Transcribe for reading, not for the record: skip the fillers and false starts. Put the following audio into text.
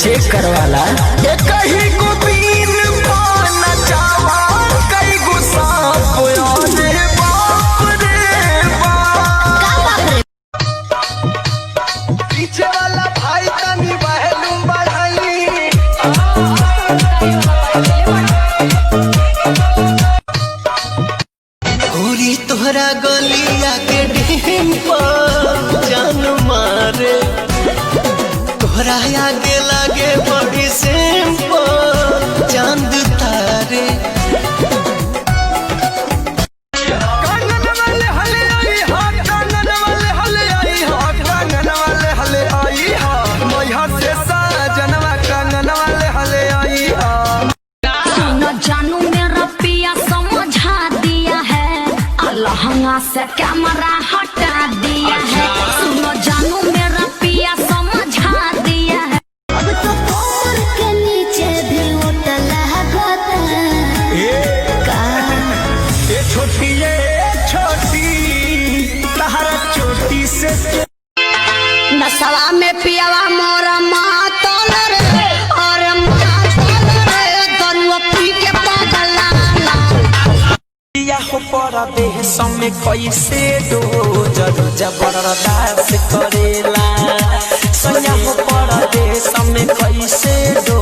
Check करवाला। कहीं को बीन पाना चावा कई को सांप रे बाप रे बाप। पीछे वाला भाई तनी बहलू बढ़ाई पूरी तोहरा गलिया के डिम्पल जान मारे तोहरा आगे लागे बड़ी सिंपल चांद तारे। कानन वाले हले आई हा कानन वाले हले आई हा कानन वाले हले आई हा मैया से साजनवा कानन वाले हले आई हा। न जानू मेरा पिया समझा दिया है लहंगा से कैमरा हटा दिया है। सुनो जानू मेरा पिया समझा दिया है। अब तो कमर के नीचे भी होटल लगता ये छोटी तहरा चोटी से नशवा में पियावा मोरा मातल रे और मातल रे दरुआ पी के पागला हो पड़ा देह समय कैसे दो जरूर जबरदस्त करेला सया हो पड़ा देह समय कैसे दो